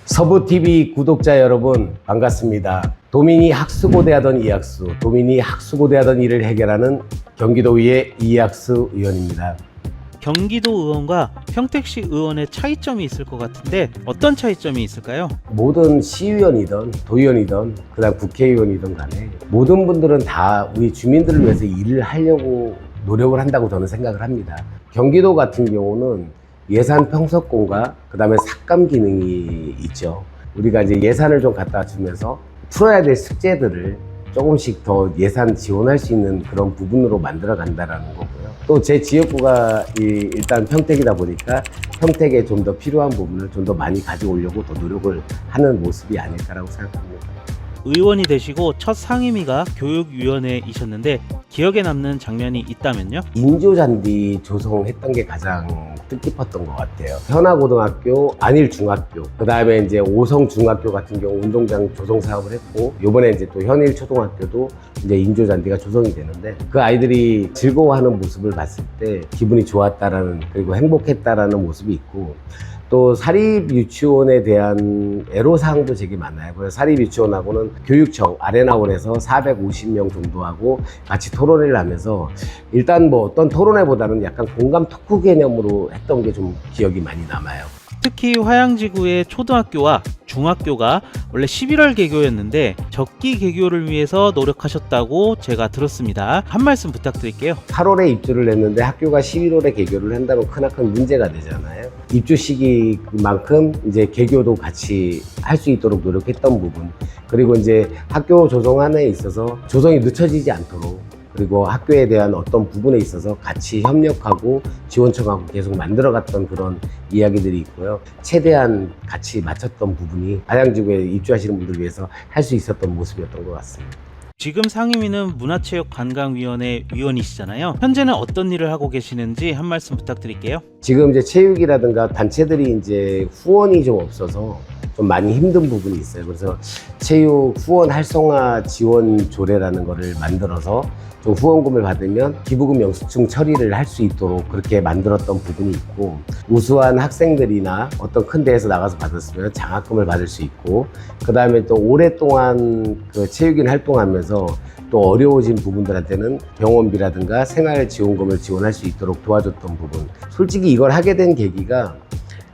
서부TV 구독자 여러분 반갑습니다. 도민이 학수고대 하던 이학수, 도민이 학수고대 하던 일을 해결하는 경기도의회 이학수 의원입니다. 경기도 의원과 평택시 의원의 차이점이 있을 것 같은데 어떤 차이점이 있을까요? 모든 시의원이든 도의원이든 그다음 국회의원이든 간에 모든 분들은 다 우리 주민들을 위해서 일을 하려고 노력을 한다고 저는 생각을 합니다. 경기도 같은 경우는 예산 평석권과 그다음에 삭감 기능이 있죠. 우리가 이제 예산을 좀 갖다 주면서 풀어야 될 숙제들을 조금씩 더 예산 지원할 수 있는 그런 부분으로 만들어 간다라는 거고요. 또 제 지역구가 일단 평택이다 보니까 평택에 좀 더 필요한 부분을 좀 더 많이 가져오려고 더 노력을 하는 모습이 아닐까라고 생각합니다. 의원이 되시고 첫 상임위가 교육위원회이셨는데 기억에 남는 장면이 있다면요? 인조잔디 조성했던 게 가장 뜻깊었던 것 같아요. 현아고등학교, 안일중학교, 그 다음에 이제 오성중학교 같은 경우 운동장 조성 사업을 했고, 요번에 이제 또 현일초등학교도 이제 인조잔디가 조성이 되는데, 그 아이들이 즐거워하는 모습을 봤을 때 기분이 좋았다라는, 그리고 행복했다라는 모습이 있고, 또 사립유치원에 대한 애로사항도 되게 많아요. 그래서 사립유치원하고는 교육청 아레나홀에서 450명 정도 하고 같이 토론회를 하면서 일단 뭐 어떤 토론회보다는 약간 공감 토크 개념으로 했던 게 좀 기억이 많이 남아요. 특히 화양지구의 초등학교와 중학교가 원래 11월 개교였는데 적기 개교를 위해서 노력하셨다고 제가 들었습니다. 한 말씀 부탁드릴게요. 8월에 입주를 했는데 학교가 11월에 개교를 한다면 크나큰 문제가 되잖아요. 입주 시기만큼 이제 개교도 같이 할 수 있도록 노력했던 부분, 그리고 이제 학교 조성하는 데 있어서 조성이 늦춰지지 않도록, 그리고 학교에 대한 어떤 부분에 있어서 같이 협력하고 지원청하고 계속 만들어갔던 그런 이야기들이 있고요. 최대한 같이 맞췄던 부분이 화양지구에 입주하시는 분들을 위해서 할 수 있었던 모습이었던 것 같습니다. 지금 상임위는 문화체육관광위원회 위원이시잖아요. 현재는 어떤 일을 하고 계시는지 한 말씀 부탁드릴게요. 지금 이제 체육이라든가 단체들이 이제 후원이 좀 없어서 좀 많이 힘든 부분이 있어요. 그래서 체육 후원 활성화 지원 조례라는 거를 만들어서 좀 후원금을 받으면 기부금 영수증 처리를 할 수 있도록 그렇게 만들었던 부분이 있고, 우수한 학생들이나 어떤 큰 데에서 나가서 받았으면 장학금을 받을 수 있고, 그 다음에 또 오랫동안 그 체육인 활동하면서 또 어려워진 부분들한테는 병원비라든가 생활지원금을 지원할 수 있도록 도와줬던 부분. 솔직히 이걸 하게 된 계기가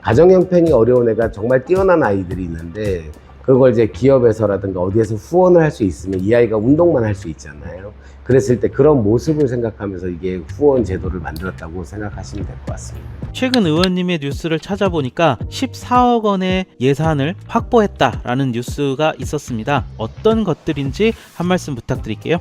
가정 형편이 어려운 애가 정말 뛰어난 아이들이 있는데 그걸 이제 기업에서라든가 어디에서 후원을 할 수 있으면 이 아이가 운동만 할 수 있잖아요. 그랬을 때 그런 모습을 생각하면서 이게 후원 제도를 만들었다고 생각하시면 될 것 같습니다. 최근 의원님의 뉴스를 찾아보니까 14억 원의 예산을 확보했다라는 뉴스가 있었습니다. 어떤 것들인지 한 말씀 부탁드릴게요.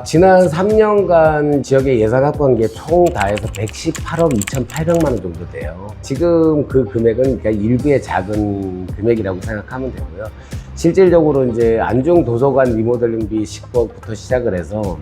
지난 3년간 지역에 예산 확보한 게 총 다 해서 118억 2,800만 원 정도 돼요. 지금 그 금액은 그러니까 일부의 작은 금액이라고 생각하면 되고요. 실질적으로 이제 안중 도서관 리모델링비 10억부터 시작을 해서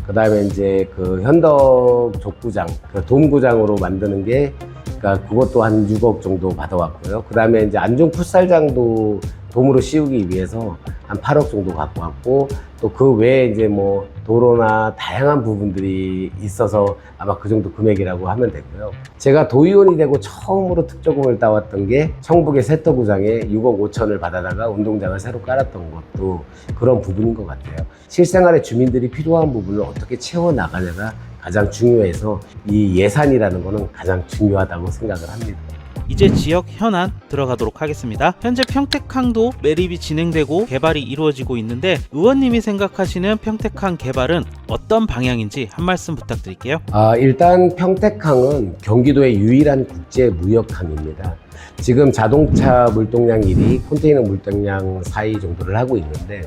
그 다음에 이제 그 현덕 족구장, 그 돔구장으로 만드는 게, 그러니까 그것도 한 6억 정도 받아왔고요. 그 다음에 이제 안중 풋살장도 돔으로 씌우기 위해서 한 8억 정도 갖고 왔고, 또 그 외에 이제 뭐 도로나 다양한 부분들이 있어서 아마 그 정도 금액이라고 하면 되고요. 제가 도의원이 되고 처음으로 특조금을 따왔던 게 청북의 세터구장에 6억 5천을 받아다가 운동장을 새로 깔았던 것도 그런 부분인 것 같아요. 실생활에 주민들이 필요한 부분을 어떻게 채워나가냐가 가장 중요해서 이 예산이라는 거는 가장 중요하다고 생각을 합니다. 이제 지역 현안 들어가도록 하겠습니다. 현재 평택항도 매립이 진행되고 개발이 이루어지고 있는데 의원님이 생각하시는 평택항 개발은 어떤 방향인지 한 말씀 부탁드릴게요. 일단 평택항은 경기도의 유일한 국제무역항입니다. 지금 자동차 물동량 1위, 컨테이너 물동량 4위 정도를 하고 있는데,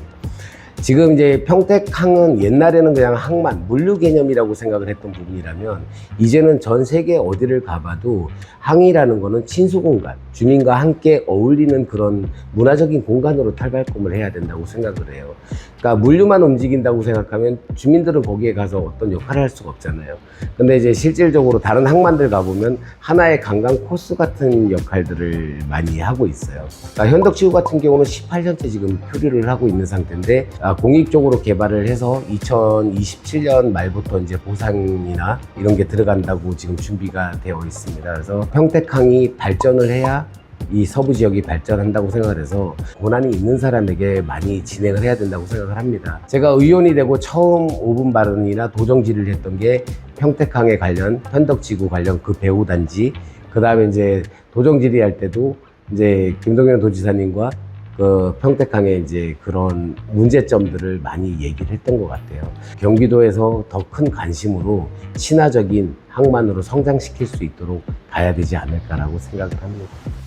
지금 이제 평택항은 옛날에는 그냥 항만, 물류 개념이라고 생각을 했던 부분이라면 이제는 전 세계 어디를 가봐도 항이라는 거는 친수 공간, 주민과 함께 어울리는 그런 문화적인 공간으로 탈바꿈을 해야 된다고 생각을 해요. 그러니까 물류만 움직인다고 생각하면 주민들은 거기에 가서 어떤 역할을 할 수가 없잖아요. 근데 이제 실질적으로 다른 항만들 가보면 하나의 관광 코스 같은 역할들을 많이 하고 있어요. 그러니까 현덕지구 같은 경우는 18년째 지금 표류를 하고 있는 상태인데, 공익적으로 개발을 해서 2027년 말부터 이제 보상이나 이런 게 들어간다고 지금 준비가 되어 있습니다. 그래서 평택항이 발전을 해야 이 서부 지역이 발전한다고 생각을 해서 권한이 있는 사람에게 많이 진행을 해야 된다고 생각을 합니다. 제가 의원이 되고 처음 5분 발언이나 도정 질의를 했던 게 평택항에 관련 현덕지구 관련 그 배후단지, 그 다음에 이제 도정 질의할 때도 이제 김동연 도지사님과 그 평택항의 이제 그런 문제점들을 많이 얘기를 했던 것 같아요. 경기도에서 더 큰 관심으로 친화적인 항만으로 성장시킬 수 있도록 가야 되지 않을까라고 생각을 합니다.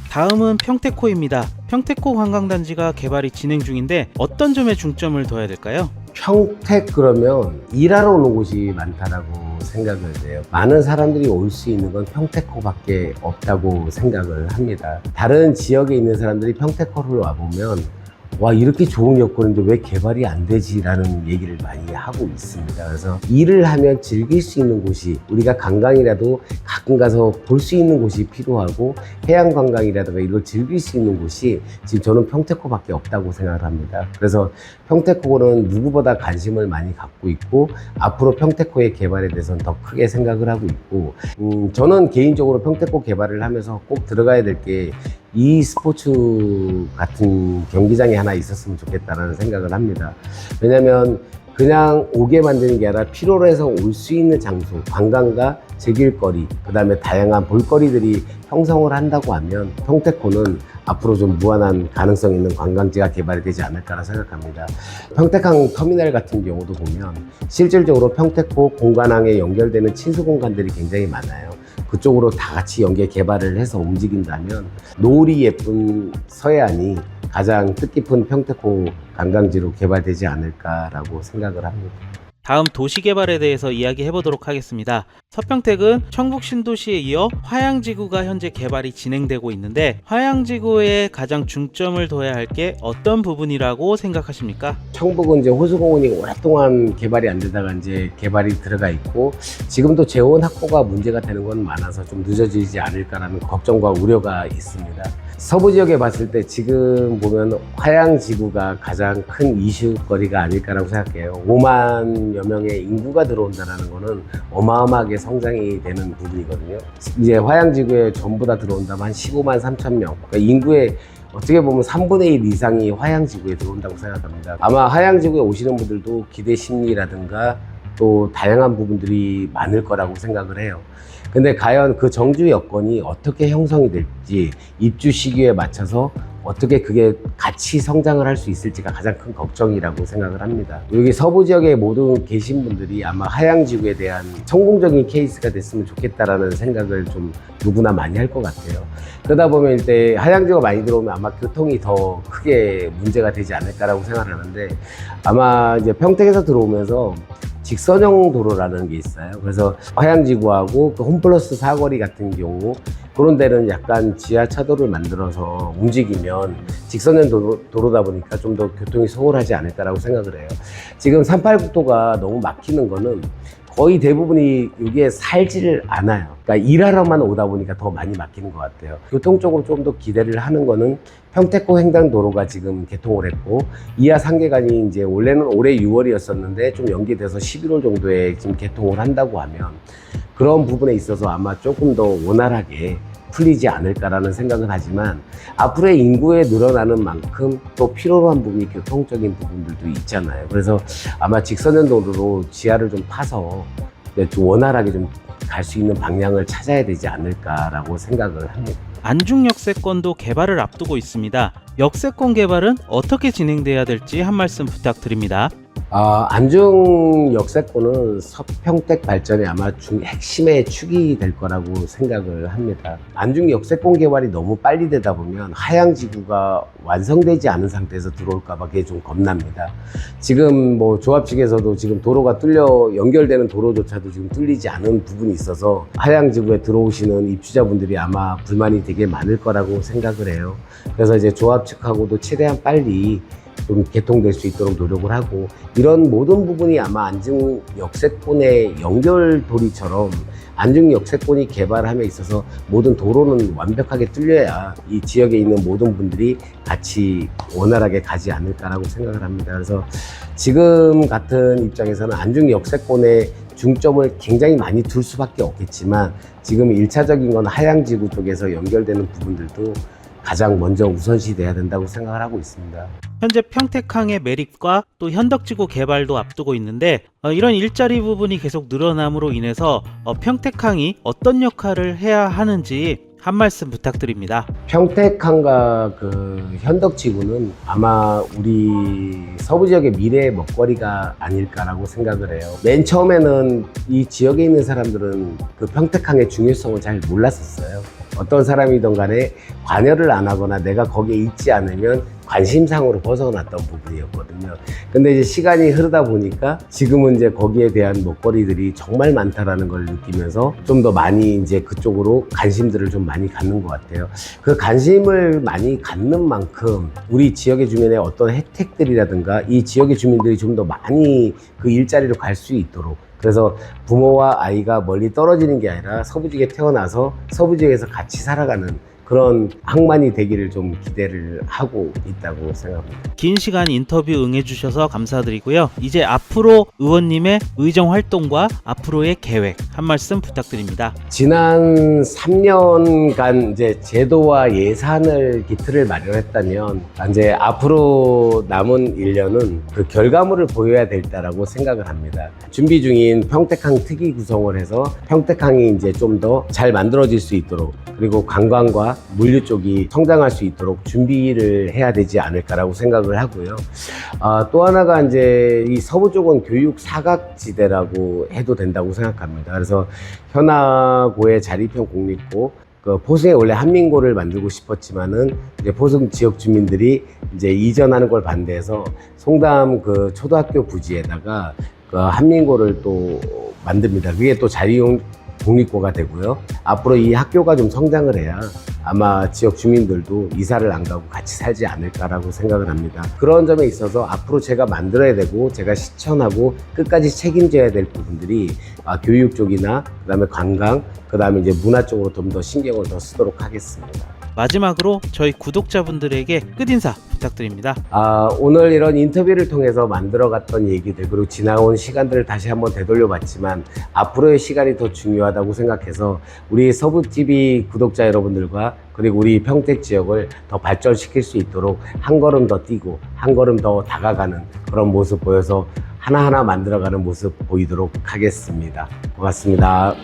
다음은 평택호입니다. 평택호 관광단지가 개발이 진행 중인데 어떤 점에 중점을 둬야 될까요? 평택 그러면 일하러 오는 곳이 많다라고 생각을 해요. 많은 사람들이 올 수 있는 건 평택호밖에 없다고 생각을 합니다. 다른 지역에 있는 사람들이 평택호를 와보면 와, 이렇게 좋은 여건인데 왜 개발이 안 되지라는 얘기를 많이 하고 있습니다. 그래서 일을 하면 즐길 수 있는 곳이, 우리가 관광이라도 가끔 가서 볼 수 있는 곳이 필요하고 해양 관광이라든가 이걸 즐길 수 있는 곳이 지금 저는 평택호밖에 없다고 생각을 합니다. 그래서 평택호는 누구보다 관심을 많이 갖고 있고 앞으로 평택호의 개발에 대해서는 더 크게 생각을 하고 있고, 저는 개인적으로 평택호 개발을 하면서 꼭 들어가야 될 게 e스포츠 같은 경기장이 하나 있었으면 좋겠다는 생각을 합니다. 왜냐면 그냥 오게 만드는 게 아니라 필요로 해서 올 수 있는 장소, 관광과 즐길거리, 그 다음에 다양한 볼거리들이 형성을 한다고 하면 평택호는 앞으로 좀 무한한 가능성 있는 관광지가 개발이 되지 않을까라 생각합니다. 평택항 터미널 같은 경우도 보면 실질적으로 평택호 공관항에 연결되는 친수 공간들이 굉장히 많아요. 그쪽으로 다 같이 연계 개발을 해서 움직인다면 노을이 예쁜 서해안이 가장 뜻깊은 평택호 관광지로 개발되지 않을까라고 생각을 합니다. 다음 도시개발에 대해서 이야기해 보도록 하겠습니다. 서평택은 청북 신도시에 이어 화양지구가 현재 개발이 진행되고 있는데 화양지구에 가장 중점을 둬야 할 게 어떤 부분이라고 생각하십니까? 청북은 이제 호수공원이 오랫동안 개발이 안 되다가 이제 개발이 들어가 있고 지금도 재원 확보가 문제가 되는 건 많아서 좀 늦어지지 않을까라는 걱정과 우려가 있습니다. 서부 지역에 봤을 때 지금 보면 화양지구가 가장 큰 이슈거리가 아닐까라고 생각해요. 5만여 명의 인구가 들어온다는 거는 어마어마하게 성장이 되는 부분이거든요. 이제 화양지구에 전부 다 들어온다면 한 15만 3천 명. 그러니까 인구의 어떻게 보면 3분의 1 이상이 화양지구에 들어온다고 생각합니다. 아마 화양지구에 오시는 분들도 기대 심리라든가 또 다양한 부분들이 많을 거라고 생각을 해요. 근데 과연 그 정주 여건이 어떻게 형성이 될지, 입주 시기에 맞춰서 어떻게 그게 같이 성장을 할 수 있을지가 가장 큰 걱정이라고 생각을 합니다. 여기 서부 지역에 모두 계신 분들이 아마 하양지구에 대한 성공적인 케이스가 됐으면 좋겠다라는 생각을 좀 누구나 많이 할 것 같아요. 그러다 보면 이제 하양지구가 많이 들어오면 아마 교통이 더 크게 문제가 되지 않을까라고 생각을 하는데, 아마 이제 평택에서 들어오면서 직선형 도로라는 게 있어요. 그래서 화양지구하고 그 홈플러스 사거리 같은 경우 그런 데는 약간 지하차도를 만들어서 움직이면 직선형 도로다 보니까 좀 더 교통이 수월하지 않을까라고 생각을 해요. 지금 38국도가 너무 막히는 거는 거의 대부분이 여기에 살지를 않아요. 그러니까 일하러만 오다 보니까 더 많이 막히는 것 같아요. 교통적으로 좀 더 기대를 하는 거는 평택호 횡단도로가 지금 개통을 했고, 이하 3개간이 이제 원래는 올해 6월이었었는데 좀 연기돼서 11월 정도에 지금 개통을 한다고 하면 그런 부분에 있어서 아마 조금 더 원활하게 풀리지 않을까라는 생각은 하지만, 앞으로의 인구에 늘어나는 만큼 또 필요로 한 부분이 교통적인 부분들도 있잖아요. 그래서 아마 직선형 도로로 지하를 좀 파서 좀 원활하게 좀 갈 수 있는 방향을 찾아야 되지 않을까라고 생각을 합니다. 안중 역세권도 개발을 앞두고 있습니다. 역세권 개발은 어떻게 진행돼야 될지 한 말씀 부탁드립니다. 안중 역세권은 서평택 발전의 아마 핵심의 축이 될 거라고 생각을 합니다. 안중 역세권 개발이 너무 빨리 되다 보면 하양지구가 완성되지 않은 상태에서 들어올까 봐 그게 좀 겁납니다. 지금 뭐 조합 측에서도 지금 도로가 연결되는 도로조차도 지금 뚫리지 않은 부분이 있어서 하양지구에 들어오시는 입주자분들이 아마 불만이 되게 많을 거라고 생각을 해요. 그래서 이제 조합 측하고도 최대한 빨리 좀 개통될 수 있도록 노력을 하고, 이런 모든 부분이 아마 안중 역세권의 연결도리처럼 안중 역세권이 개발함에 있어서 모든 도로는 완벽하게 뚫려야 이 지역에 있는 모든 분들이 같이 원활하게 가지 않을까라고 생각을 합니다. 그래서 지금 같은 입장에서는 안중 역세권의 중점을 굉장히 많이 둘 수밖에 없겠지만, 지금 1차적인 건 하양지구 쪽에서 연결되는 부분들도 가장 먼저 우선시 돼야 된다고 생각을 하고 있습니다. 현재 평택항의 매립과 또 현덕지구 개발도 앞두고 있는데 이런 일자리 부분이 계속 늘어남으로 인해서 평택항이 어떤 역할을 해야 하는지 한 말씀 부탁드립니다. 평택항과 그 현덕지구는 아마 우리 서부 지역의 미래의 먹거리가 아닐까라고 생각을 해요. 맨 처음에는 이 지역에 있는 사람들은 그 평택항의 중요성을 잘 몰랐었어요. 어떤 사람이든 간에 관여를 안 하거나 내가 거기에 있지 않으면 관심상으로 벗어났던 부분이었거든요. 근데 이제 시간이 흐르다 보니까 지금은 이제 거기에 대한 먹거리들이 정말 많다라는 걸 느끼면서 좀 더 많이 이제 그쪽으로 관심들을 좀 많이 갖는 것 같아요. 그 관심을 많이 갖는 만큼 우리 지역의 주민의 어떤 혜택들이라든가 이 지역의 주민들이 좀 더 많이 그 일자리로 갈 수 있도록, 그래서 부모와 아이가 멀리 떨어지는 게 아니라 서부 지역에 태어나서 서부 지역에서 같이 살아가는 그런 항만이 되기를 좀 기대를 하고 있다고 생각합니다. 긴 시간 인터뷰 응해주셔서 감사드리고요. 이제 앞으로 의원님의 의정 활동과 앞으로의 계획 한 말씀 부탁드립니다. 지난 3년간 이제 제도와 예산을 기틀을 마련했다면 이제 앞으로 남은 1년은 그 결과물을 보여야 될다라고 생각을 합니다. 준비 중인 평택항 특위 구성을 해서 평택항이 이제 좀 더 잘 만들어질 수 있도록, 그리고 관광과 물류 쪽이 성장할 수 있도록 준비를 해야 되지 않을까라고 생각을 하고요. 또 하나가 이제 이 서부 쪽은 교육 사각지대라고 해도 된다고 생각합니다. 그래서 현아고의 자립형 공립고, 그 포승에 원래 한민고를 만들고 싶었지만은 이제 포승 지역 주민들이 이제 이전하는 걸 반대해서 송담 그 초등학교 부지에다가 그 한민고를 또 만듭니다. 그게 또 자립형 공립고가 되고요. 앞으로 이 학교가 좀 성장을 해야 아마 지역 주민들도 이사를 안 가고 같이 살지 않을까라고 생각을 합니다. 그런 점에 있어서 앞으로 제가 만들어야 되고 제가 실천하고 끝까지 책임져야 될 부분들이 교육 쪽이나 그다음에 관광, 그다음에 이제 문화 쪽으로 좀 더 신경을 더 쓰도록 하겠습니다. 마지막으로 저희 구독자분들에게 끝인사 부탁드립니다. 오늘 이런 인터뷰를 통해서 만들어갔던 얘기들, 그리고 지나온 시간들을 다시 한번 되돌려 봤지만 앞으로의 시간이 더 중요하다고 생각해서 우리 서부TV 구독자 여러분들과 그리고 우리 평택 지역을 더 발전시킬 수 있도록 한 걸음 더 뛰고 한 걸음 더 다가가는 그런 모습 보여서 하나하나 만들어가는 모습 보이도록 하겠습니다. 고맙습니다.